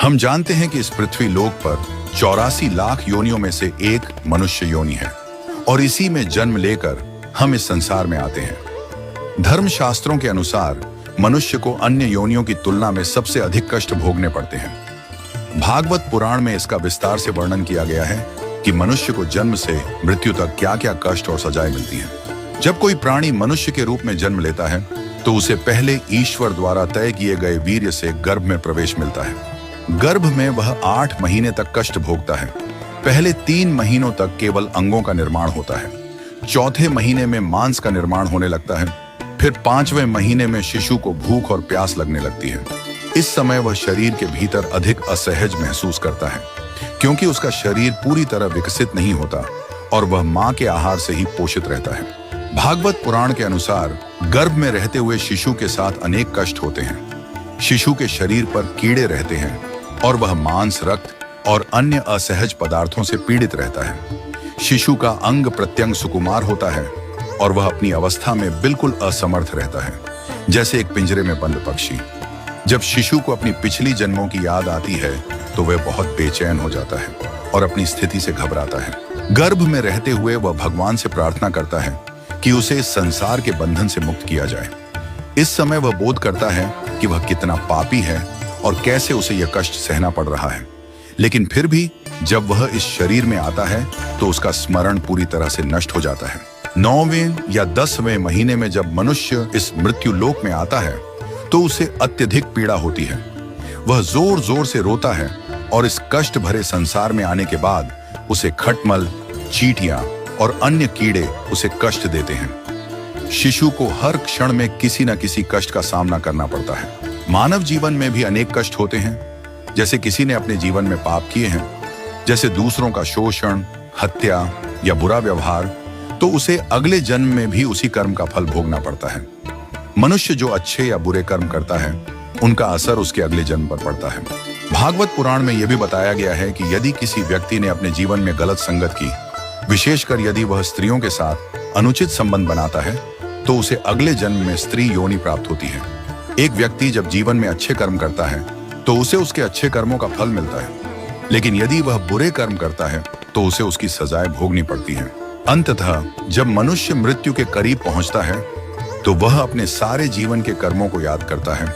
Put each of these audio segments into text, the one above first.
हम जानते हैं कि इस पृथ्वी लोक पर 84 लाख योनियों में से एक मनुष्य योनि है और इसी में जन्म लेकर हम इस संसार में आते हैं। धर्मशास्त्रों के अनुसार मनुष्य को अन्य योनियों की तुलना में सबसे अधिक कष्ट भोगने पड़ते हैं। भागवत पुराण में इसका विस्तार से वर्णन किया गया है कि मनुष्य को जन्म से मृत्यु तक क्या क्या कष्ट और सजाएं मिलती हैं। जब कोई प्राणी मनुष्य के रूप में जन्म लेता है तो उसे पहले ईश्वर द्वारा तय किए गए वीर्य से गर्भ में प्रवेश मिलता है। गर्भ में वह 8 महीने तक कष्ट भोगता है। पहले 3 महीनों तक केवल अंगों का निर्माण होता है। चौथे महीने में मांस का निर्माण होने लगता है। फिर 5वें महीने में शिशु को भूख और प्यास लगने लगती है। इस समय वह शरीर के भीतर अधिक असहज महसूस करता है क्योंकि उसका शरीर पूरी तरह विकसित नहीं होता और वह मां के आहार से ही पोषित रहता है। भागवत पुराण के अनुसार गर्भ में रहते हुए शिशु के साथ अनेक कष्ट होते हैं। शिशु के शरीर पर कीड़े रहते हैं और वह मांस, रक्त और अन्य असहज पदार्थों से पीड़ित रहता है। शिशु का अंग प्रत्यंग सुकुमार होता है और वह अपनी अवस्था में बिल्कुल असमर्थ रहता है, जैसे एक पिंजरे में बंद पक्षी। जब शिशु को अपनी पिछली जन्मों की याद आती है तो वह बहुत बेचैन हो जाता है और अपनी स्थिति से घबराता है। गर्भ में रहते हुए वह भगवान से प्रार्थना करता है कि उसे इस संसार के बंधन से मुक्त किया जाए। इस समय वह बोध करता है कि वह कितना पापी है और कैसे उसे यह कष्ट सहना पड़ रहा है। लेकिन फिर भी जब वह इस शरीर में आता है तो उसका स्मरण पूरी तरह से नष्ट हो जाता है। 9वें या 10वें महीने में जब मनुष्य इस मृत्यु लोक में आता है तो उसे अत्यधिक पीड़ा होती है। वह जोर जोर से रोता है और इस कष्ट भरे संसार में आने के बाद उसे खटमल, चींटियां और अन्य कीड़े उसे कष्ट देते हैं। शिशु को हर क्षण में किसी न किसी कष्ट का सामना करना पड़ता है। मानव जीवन में भी अनेक कष्ट होते हैं। जैसे किसी ने अपने जीवन में पाप किए हैं, जैसे दूसरों का शोषण, हत्या या बुरा व्यवहार, तो उसे अगले जन्म में भी उसी कर्म का फल भोगना पड़ता है। मनुष्य जो अच्छे या बुरे कर्म करता है उनका असर उसके अगले जन्म पर पड़ता है। भागवत पुराण में यह भी बताया गया है कि यदि किसी व्यक्ति ने अपने जीवन में गलत संगत की, विशेषकर यदि वह स्त्रियों के साथ अनुचित संबंध बनाता है, तो उसे अगले जन्म में स्त्री योनि प्राप्त होती है। एक व्यक्ति जब जीवन में अच्छे कर्म करता है तो उसे उसके अच्छे कर्मों का फल मिलता है, लेकिन यदि वह बुरे कर्म करता है तो उसे उसकी सजाएं भोगनी पड़ती हैं। अंततः जब मनुष्य मृत्यु के करीब पहुंचता है तो वह अपने सारे जीवन के कर्मों को याद करता है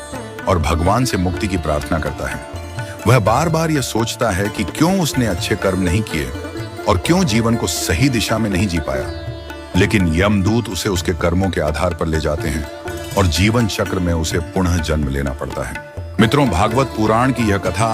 और भगवान से मुक्ति की प्रार्थना करता है। वह बार बार यह सोचता है कि क्यों उसने अच्छे कर्म नहीं किए और क्यों जीवन को सही दिशा में नहीं जी पाया। लेकिन यमदूत उसे उसके कर्मों के आधार पर ले जाते हैं और जीवन चक्र में उसे पुनः जन्म लेना पड़ता है। मित्रों, भागवत पुराण की यह कथा